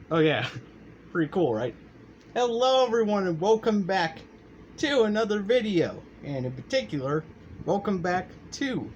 Oh yeah, pretty cool, right? Hello everyone and welcome back to another video. And in particular, welcome back to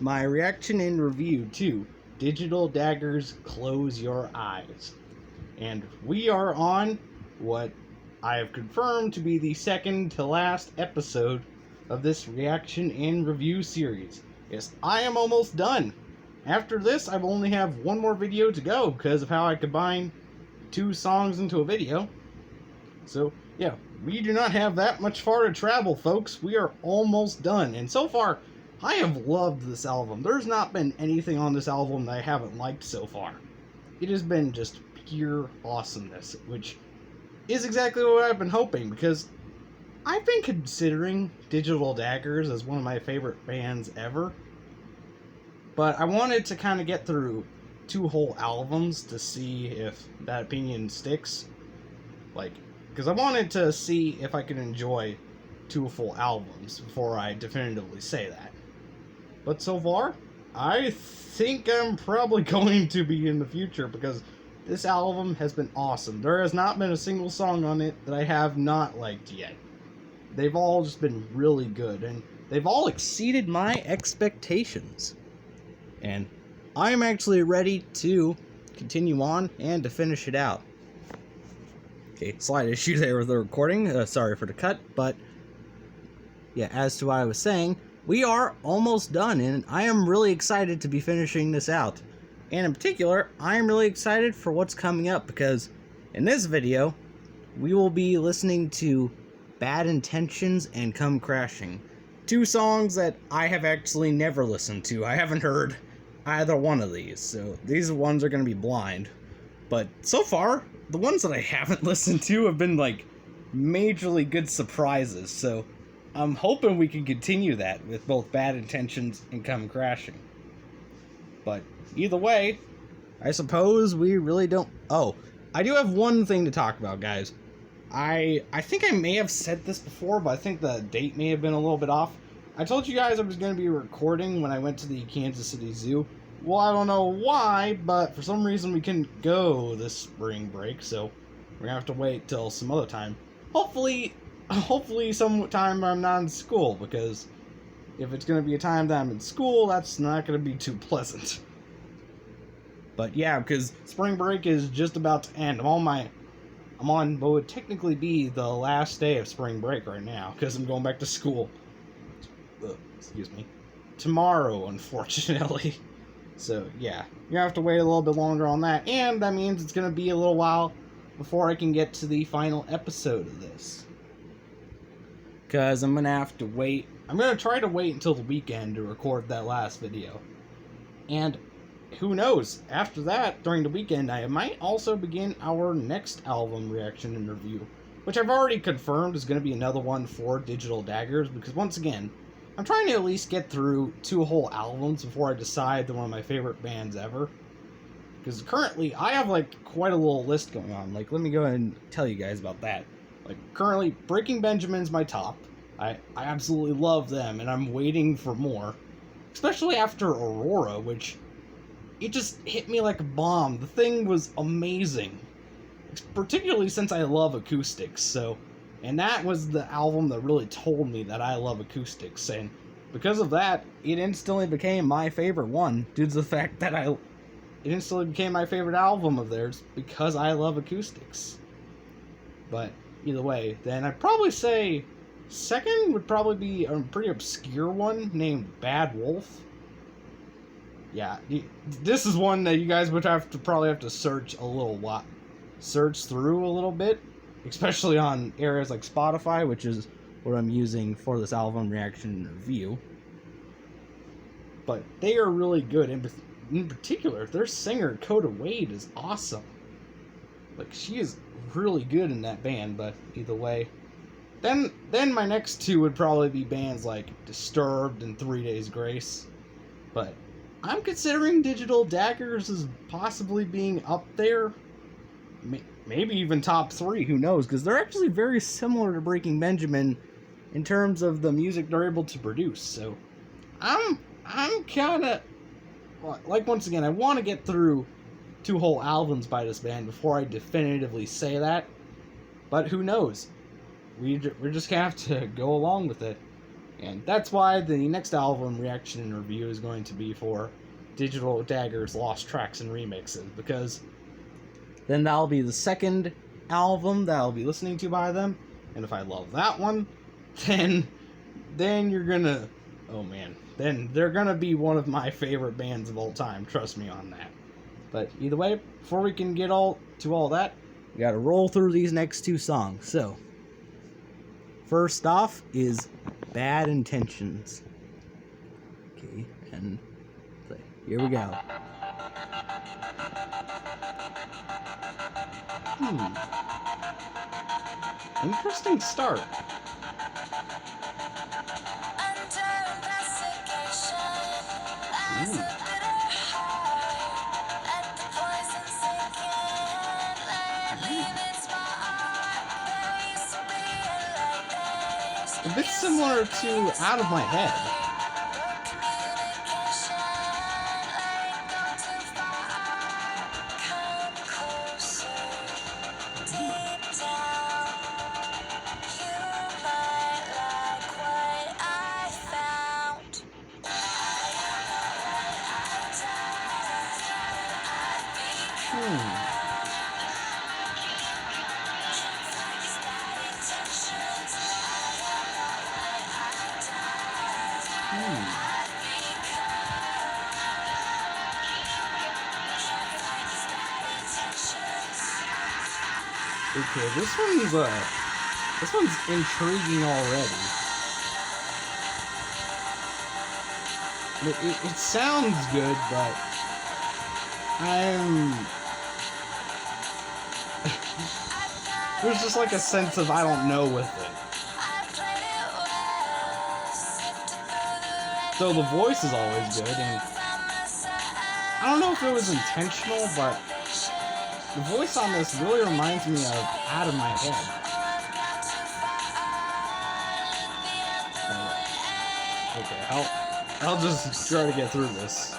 my reaction and review to Digital Daggers Close Your Eyes. And we are on what I have confirmed to be the second to last episode of this reaction and review series. Yes, I am almost done. After this, I will only have one more video to go because of how I combine two songs into a video. So, yeah, we do not have that much far to travel, folks. We are almost done. And so far, I have loved this album. There's not been anything on this album that I haven't liked so far. It has been just pure awesomeness, which is exactly what I've been hoping, because I've been considering Digital Daggers as one of my favorite bands ever. But I wanted to kind of get through two whole albums to see if that opinion sticks. Because I wanted to see if I could enjoy two full albums before I definitively say that. But so far, I think I'm probably going to be in the future, because this album has been awesome. There has not been a single song on it that I have not liked yet. They've all just been really good, and they've all exceeded my expectations. And I'm actually ready to continue on and to finish it out. Okay, slight issue there with the recording. Sorry for the cut, but yeah, as to what I was saying, we are almost done, and I am really excited to be finishing this out. And in particular, I am really excited for what's coming up, because in this video, we will be listening to Bad Intentions and Come Crashing. Two songs that I have actually never listened to. I haven't heard either one of these, so these ones are going to be blind. But so far, the ones that I haven't listened to have been like majorly good surprises, so I'm hoping we can continue that with both Bad Intentions and Come Crashing. But either way, I suppose we really don't... Oh, I do have one thing to talk about, guys. I think I may have said this before, but I think the date may have been a little bit off. I told you guys I was going to be recording when I went to the Kansas City Zoo. Well, I don't know why, but for some reason we couldn't go this spring break, so we're going to have to wait till some other time. Hopefully sometime I'm not in school, because if it's going to be a time that I'm in school, that's not going to be too pleasant. But yeah, because spring break is just about to end. I'm on what would technically be the last day of spring break right now, because I'm going back to school. Excuse me. Tomorrow, unfortunately. So yeah, you're gonna have to wait a little bit longer on that, and that means it's gonna be a little while before I can get to the final episode of this. Because I'm gonna have to wait. I'm gonna try to wait until the weekend to record that last video. And who knows, after that, during the weekend, I might also begin our next album reaction and review, which I've already confirmed is going to be another one for Digital Daggers, because once again, I'm trying to at least get through two whole albums before I decide they're one of my favorite bands ever. Because currently, I have like quite a little list going on. Like, let me go ahead and tell you guys about that. Like, currently, Breaking Benjamin's my top. I absolutely love them, and I'm waiting for more. Especially after Aurora, which... it just hit me like a bomb. The thing was amazing. Particularly since I love acoustics, so... and that was the album that really told me that I love acoustics, and because of that, it instantly became my favorite one, due to the fact that it instantly became my favorite album of theirs, because I love acoustics. But, either way, then I'd probably say... second would probably be a pretty obscure one, named Bad Wolf. Yeah, this is one that you guys would probably have to search through a little bit, especially on areas like Spotify, which is what I'm using for this album reaction review. But they are really good, and in particular, their singer Coda Wade is awesome. Like, she is really good in that band. But either way, then my next two would probably be bands like Disturbed and 3 Days Grace. But I'm considering Digital Daggers as possibly being up there. Maybe even top 3, who knows? Because they're actually very similar to Breaking Benjamin in terms of the music they're able to produce. So I'm kind of... like, once again, I want to get through 2 whole albums by this band before I definitively say that. But who knows? We're just gonna have to go along with it. And that's why the next album reaction and review is going to be for Digital Daggers Lost Tracks and Remixes, because then that'll be the second album that I'll be listening to by them. And if I love that one, then you're gonna, oh man, then they're gonna be one of my favorite bands of all time. Trust me on that. But either way, before we can get to all that, we gotta roll through these next 2 songs. So, first off is Bad Intentions. Okay, and play. Here we go. Interesting start. A bit similar to Out of My Head. Okay, this one's intriguing already. It sounds good, but there's just like a sense of I don't know with it. So the voice is always good, and I don't know if it was intentional, but the voice on this really reminds me of Out of My Head. Okay, I'll just try to get through this.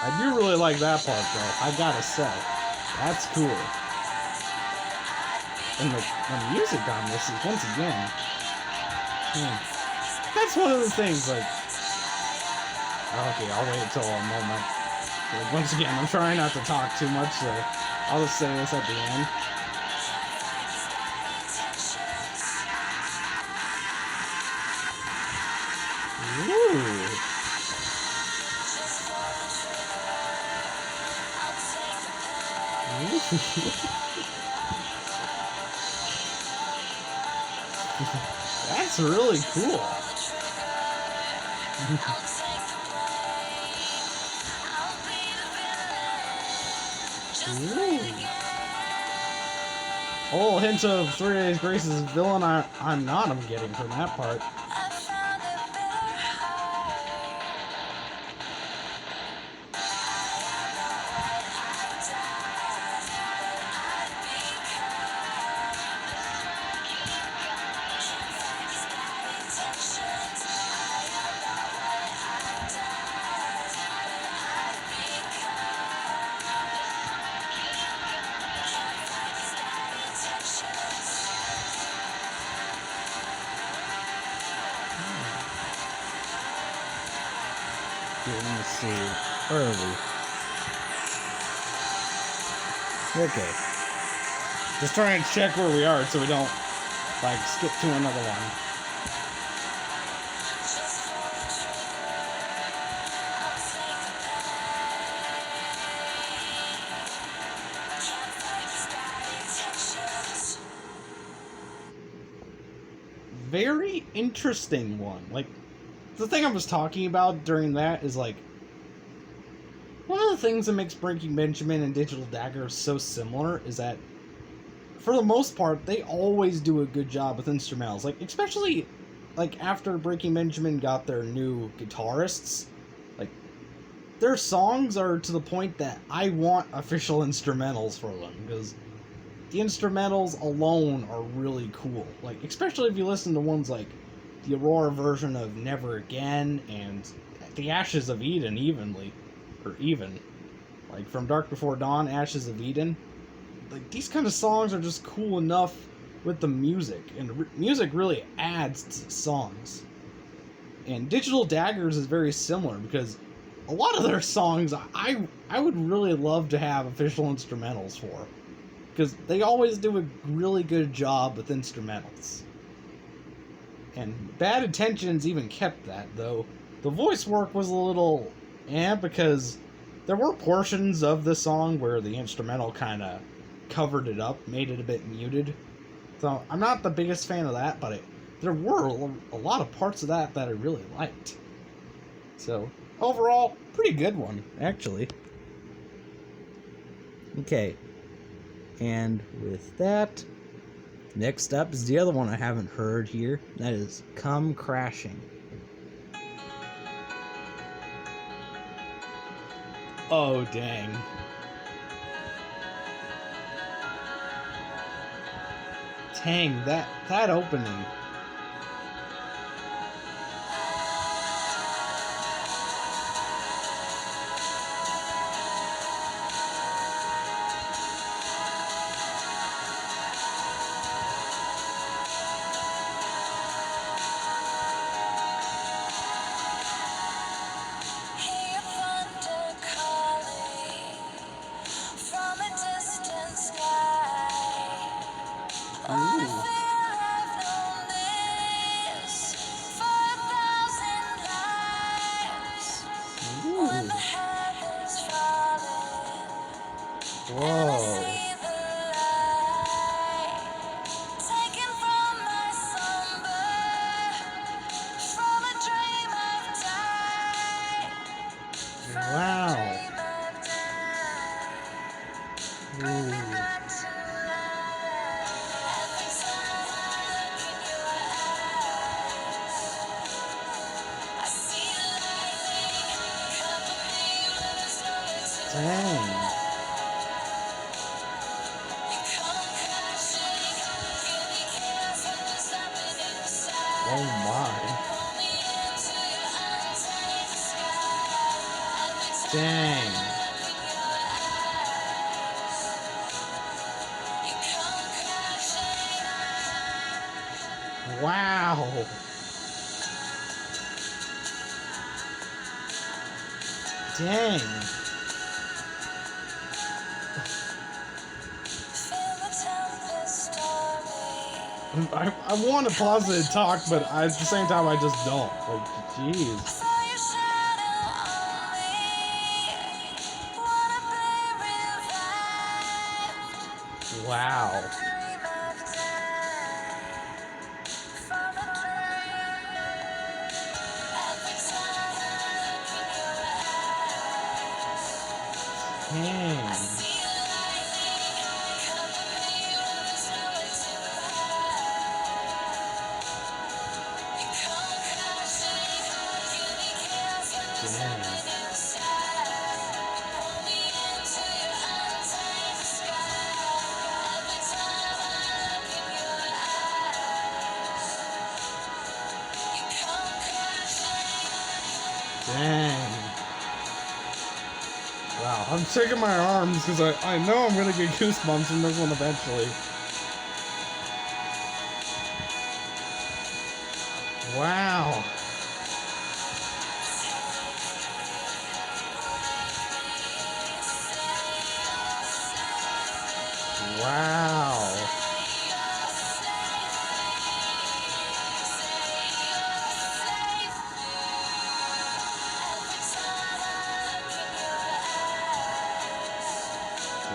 I do really like that part though, I gotta say. That's cool. And the music on this is, once again, that's one of the things, like, okay, I'll wait until a moment. Like, once again, I'm trying not to talk too much, so I'll just say this at the end. Ooh. That's really cool. A little hint of 3 Days Grace's Villain I'm Not I'm getting from that part. Let me see. Where are we? Okay. Just trying to check where we are so we don't, like, skip to another one. Very interesting one. Like, the thing I was talking about during that is, like, one of the things that makes Breaking Benjamin and Digital Daggers so similar is that, for the most part, they always do a good job with instrumentals. Like, especially, like, after Breaking Benjamin got their new guitarists, like, their songs are to the point that I want official instrumentals for them, because the instrumentals alone are really cool. Like, especially if you listen to ones like the Aurora version of Never Again, and the Ashes of Eden even. Like from Dark Before Dawn, Ashes of Eden. Like these kind of songs are just cool enough with the music, and music really adds to songs. And Digital Daggers is very similar because a lot of their songs I would really love to have official instrumentals for, because they always do a really good job with instrumentals. And Bad Intentions even kept that, though the voice work was a little because there were portions of the song where the instrumental kind of covered it up, made it a bit muted. So I'm not the biggest fan of that, but there were a lot of parts of that I really liked. So overall, pretty good one, actually. Okay, and with that, next up is the other one I haven't heard here. That is Come Crashing. Oh, dang. Dang, that opening. Ooh. Whoa. Wow. Ooh. Dang. Oh my. Dang. Wow. Dang. I want to pause it and talk, but at the same time I just don't. Like, jeez. Wow. Dang. Dang. Wow, I'm shaking my arms because I know I'm gonna get goosebumps from this one eventually. Wow. Wow.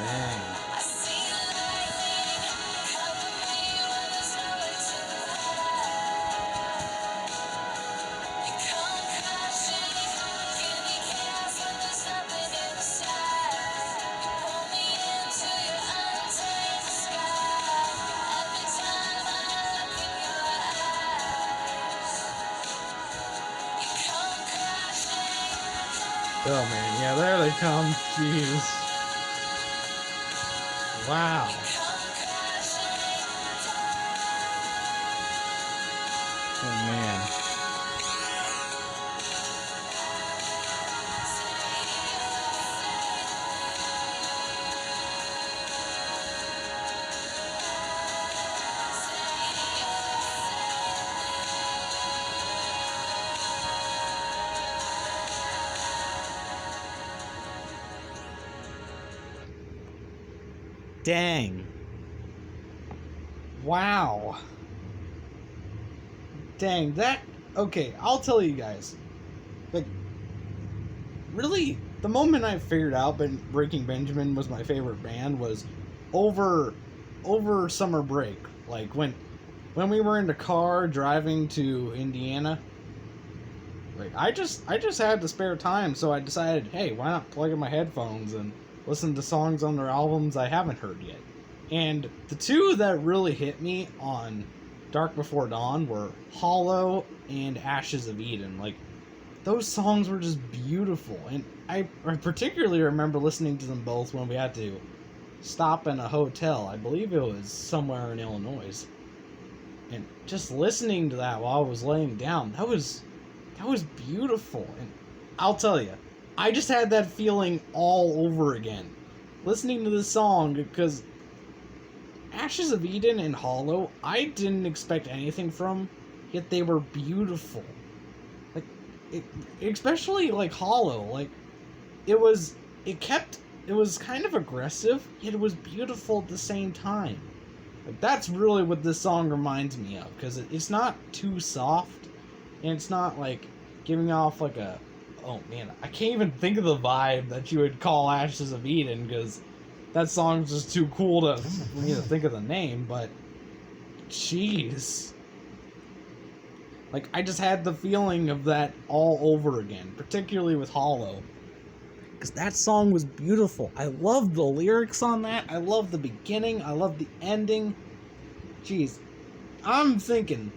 Dang. Oh man, yeah, there they come. Jeez. Wow. Oh man. Dang. Wow. Dang, that... Okay, I'll tell you guys. Like, really, the moment I figured out Breaking Benjamin was my favorite band was over summer break. Like, when we were in the car driving to Indiana, like, I just had the spare time, so I decided, hey, why not plug in my headphones and listen to songs on their albums I haven't heard yet. And the two that really hit me on Dark Before Dawn were Hollow and Ashes of Eden. Like, those songs were just beautiful, and I particularly remember listening to them both when we had to stop in a hotel. I believe it was somewhere in Illinois. And just listening to that while I was laying down, that was beautiful. And I'll tell you, I just had that feeling all over again listening to this song, because Ashes of Eden and Hollow, I didn't expect anything from, yet they were beautiful. Like, especially like Hollow, like it was kind of aggressive, yet it was beautiful at the same time. Like, that's really what this song reminds me of, because it's not too soft, and it's not like giving off like a, oh man, I can't even think of the vibe that you would call Ashes of Eden, because that song's just too cool for me to think of the name, but jeez. Like, I just had the feeling of that all over again, particularly with Hollow, because that song was beautiful. I love the lyrics on that. I love the beginning. I love the ending. Jeez. I'm thinking,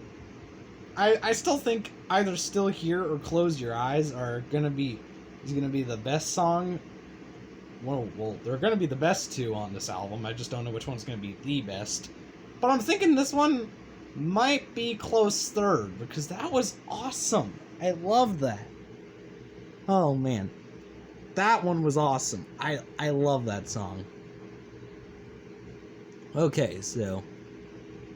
I still think either Still Here or Close Your Eyes is gonna be the best song. Well, they're gonna be the best two on this album. I just don't know which one's gonna be the best. But I'm thinking this one might be close third, because that was awesome. I love that. Oh man, that one was awesome. I love that song. Okay, so,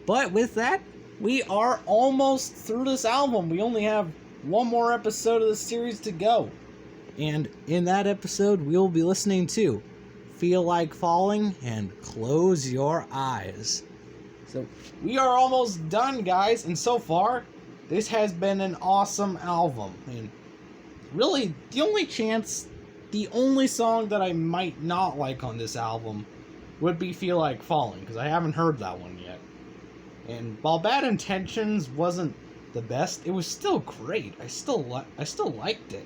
but with that, we are almost through this album. We only have one more episode of the series to go. And in that episode, we'll be listening to Feel Like Falling and Close Your Eyes. So, we are almost done, guys. And so far, this has been an awesome album. And really, the only song that I might not like on this album would be Feel Like Falling, because I haven't heard that one yet. And while Bad Intentions wasn't the best, it was still great. I still liked it.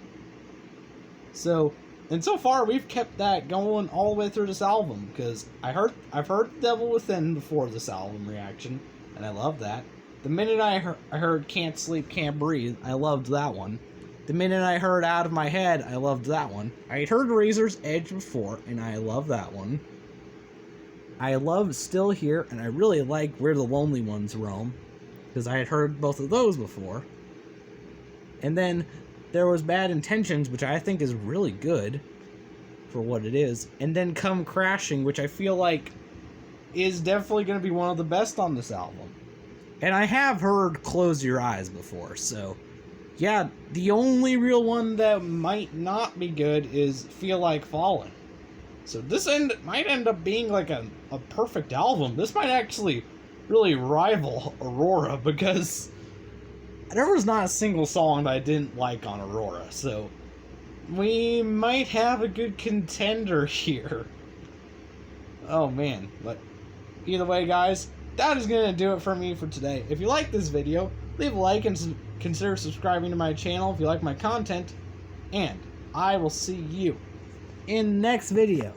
So, and so far we've kept that going all the way through this album, because I've heard Devil Within before this album reaction, and I love that. The minute I heard Can't Sleep, Can't Breathe, I loved that one. The minute I heard Out of My Head, I loved that one. I had heard Razor's Edge before, and I love that one. I love Still Here, and I really like Where the Lonely Ones Roam, because I had heard both of those before. And then there was Bad Intentions, which I think is really good for what it is. And then Come Crashing, which I feel like is definitely going to be one of the best on this album. And I have heard Close Your Eyes before, so yeah, the only real one that might not be good is Feel Like Falling. So this might end up being like a perfect album. This might actually really rival Aurora, because there was not a single song that I didn't like on Aurora, so we might have a good contender here. Oh man, but either way, guys, that is going to do it for me for today. If you like this video, leave a like and consider subscribing to my channel if you like my content, and I will see you in the next video.